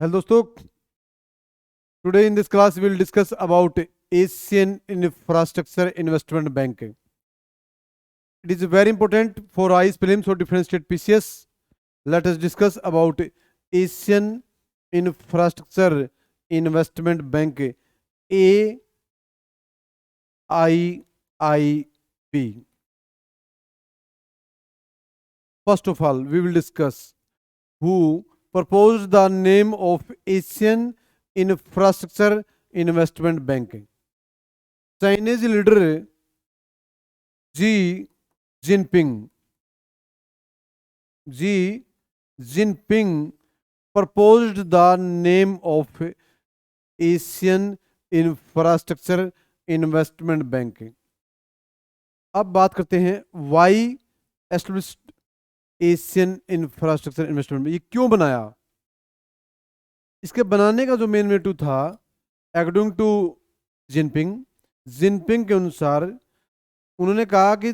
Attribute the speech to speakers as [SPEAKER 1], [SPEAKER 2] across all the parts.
[SPEAKER 1] Hello दोस्तों, today in this class we will discuss about Asian infrastructure investment Bank. It is very important for IAS prelims और different state PCS. Let us discuss about Asian infrastructure investment Bank, A I I B. First of all, we will discuss who proposed the name of Asian Infrastructure Investment Bank. Chinese leader Xi Jinping. Xi Jinping proposed the name of Asian Infrastructure Investment Bank. अब बात करते हैं why established Asian infrastructure investment bank. ये क्यों बनाया? इसके बनाने का जो मेन मोटिव था, अकॉर्डिंग टू जिनपिंग के अनुसार उन्होंने कहा कि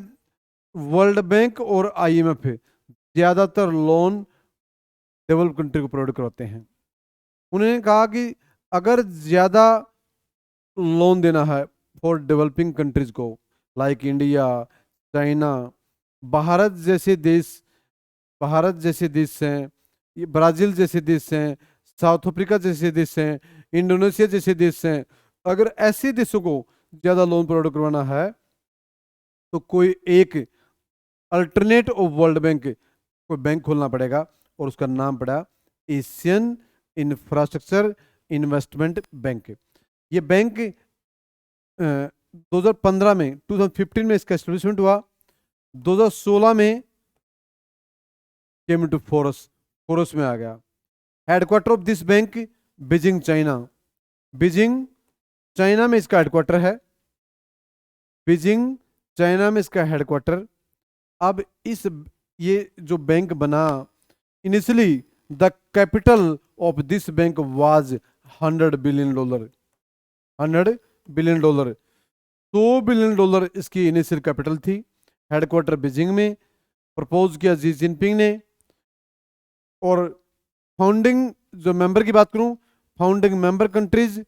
[SPEAKER 1] वर्ल्ड बैंक और आईएमएफ ज़्यादातर लोन डेवलप कंट्री को प्रोवाइड करवाते हैं. उन्होंने कहा कि अगर ज़्यादा लोन देना है फॉर डेवलपिंग कंट्रीज को, लाइक इंडिया, चाइना, भारत जैसे देश हैं, ब्राज़ील जैसे देश हैं, साउथ अफ्रीका जैसे देश हैं, इंडोनेशिया जैसे देश हैं, अगर ऐसे देशों को ज़्यादा लोन प्रोवाइड करवाना है तो कोई एक अल्टरनेट ऑफ वर्ल्ड बैंक कोई बैंक खोलना पड़ेगा, और उसका नाम पड़ा एशियन इंफ्रास्ट्रक्चर इन्वेस्टमेंट बैंक. ये बैंक 2015 में 2015 में इसका एस्टेब्लिशमेंट हुआ. 2016 में केम टू फोरस में आ गया. Headquarter of this bank Beijing China. Beijing China में इसका हेडक्वार्टर है. बीजिंग चाइना में इसका हेडक्वार्टर. अब ये जो बैंक बना, initially the capital of this bank was $100 billion. $100 billion, $2 billion इसकी इनिशियल कैपिटल थी. हेडक्वार्टर बीजिंग में. प्रपोज किया जी जिनपिंग ने. और फाउंडिंग जो मेंबर की बात करूं, founding member countries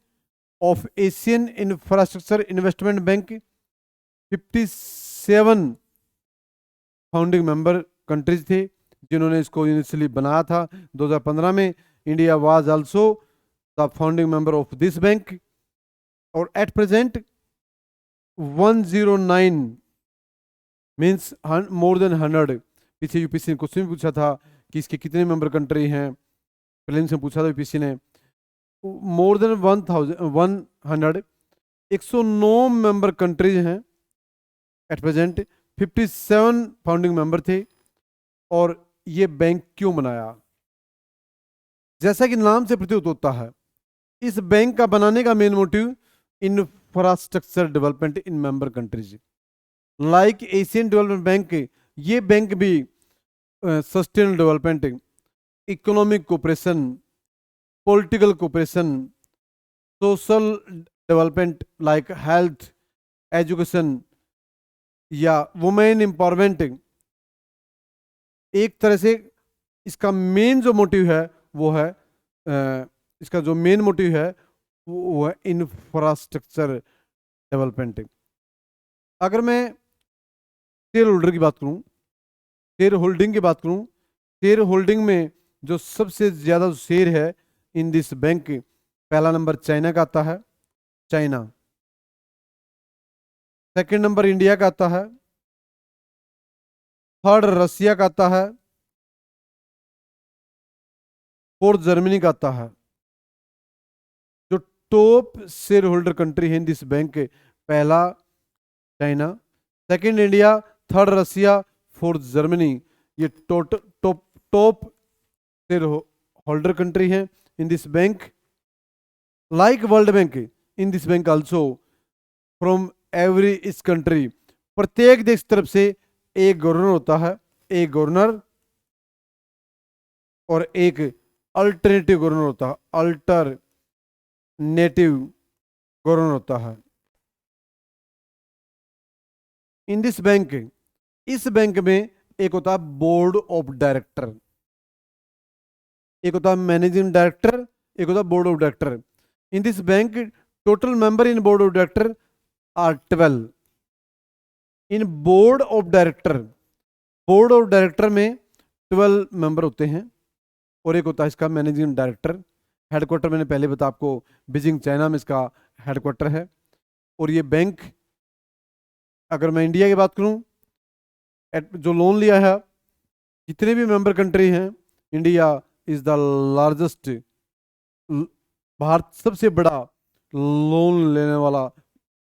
[SPEAKER 1] of Asian infrastructure investment Bank 57 founding member countries थे जिन्होंने इसको इनिशियली बनाया था 2015 में. India was also the founding member of this bank. और at present 109 means more than 100. पीछे यूपीसी ने क्वेश्चन पूछा था कि इसके कितने मेंबर कंट्री हैं, प्रीलिम्स में पूछा था यूपीसी ने. मोर देन 100 109 मेंबर कंट्रीज हैं एट प्रेजेंट. 57 फाउंडिंग मेंबर थे. और ये बैंक क्यों बनाया? जैसा कि नाम से प्रतीत होता है, इस बैंक का बनाने का main motive infrastructure development in member countries. Like Asian development bank, ये बैंक भी sustainable development, economic cooperation, political cooperation, social development like health, education या वुमेन एम्पावरमेंट, एक तरह से इसका मेन जो मोटिव है वो है इसका जो मेन मोटिव है वो है इंफ्रास्ट्रक्चर डेवलपमेंट. अगर मैं शेयर होल्डर की बात करूं, शेयर होल्डिंग की बात करूं, शेयर होल्डिंग में जो सबसे ज़्यादा शेयर है इन दिस बैंक, पहला नंबर चाइना का आता है, चाइना. सेकंड नंबर इंडिया का आता है. थर्ड रसिया का आता है. फोर्थ जर्मनी का आता है. जो टॉप शेयर होल्डर कंट्री है इन दिस बैंक, पहला चाइना, सेकंड इंडिया, थर्ड रसिया, फोर्थ जर्मनी. ये टॉप शेयर होल्डर कंट्री है इन this bank. Like world bank, in this bank also from every इस कंट्री, प्रत्येक देश तरफ से एक गवर्नर होता है, एक गवर्नर और एक अल्टरनेटिव गवर्नर होता है, अल्टरनेटिव गवर्नर होता है. इन दिस बैंक, इस बैंक में एक होता है बोर्ड ऑफ डायरेक्टर, एक होता है मैनेजिंग डायरेक्टर एक होता board of director. In this bank total member in board of director are 12। In board of director में 12 मेंबर होते हैं, और एक होता है इसका मैनेजिंग डायरेक्टर। हेडक्वार्टर मैंने पहले बताया आपको, बीजिंग चाइना में इसका हेडक्वार्टर है। और ये बैंक, अगर मैं इंडिया की बात करूं, जो लोन लिया है, जितने भी मेंबर कंट्री हैं, India is the largest, Bharat सबसे बड़ा लोन लेने वाला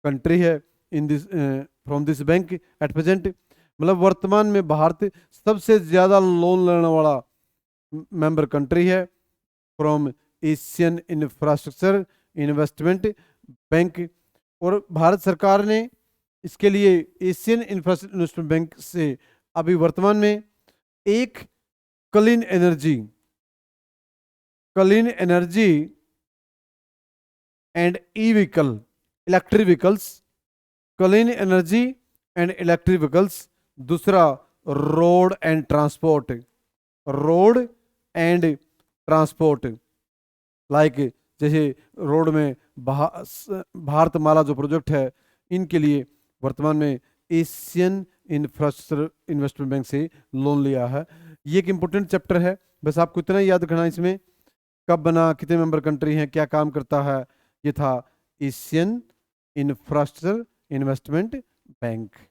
[SPEAKER 1] कंट्री है in this from this bank at present. मतलब वर्तमान में भारत सबसे ज्यादा लोन लेने वाला मेंबर कंट्री है from Asian infrastructure investment bank. और भारत सरकार ने इसके लिए एशियन इंफ्रास्ट्रक्चर इन्वेस्टमेंट बैंक से अभी वर्तमान में एक clean energy and e vehicle electric vehicles, clean energy and electric vehicles, दूसरा रोड एंड ट्रांसपोर्ट लाइक जैसे रोड में भारत माला जो प्रोजेक्ट है, इनके लिए वर्तमान में एशियन इंफ्रास्ट्रक्चर इन्वेस्टमेंट बैंक से लोन लिया है। ये एक इंपॉर्टेंट चैप्टर है, बस आपको इतना ही याद रखना इसमें, कब बना, कितने मेंबर कंट्री हैं, क्या काम करता है। ये था एशियन इंफ्रास्ट्रक्चर इन्वेस्टमेंट बैंक।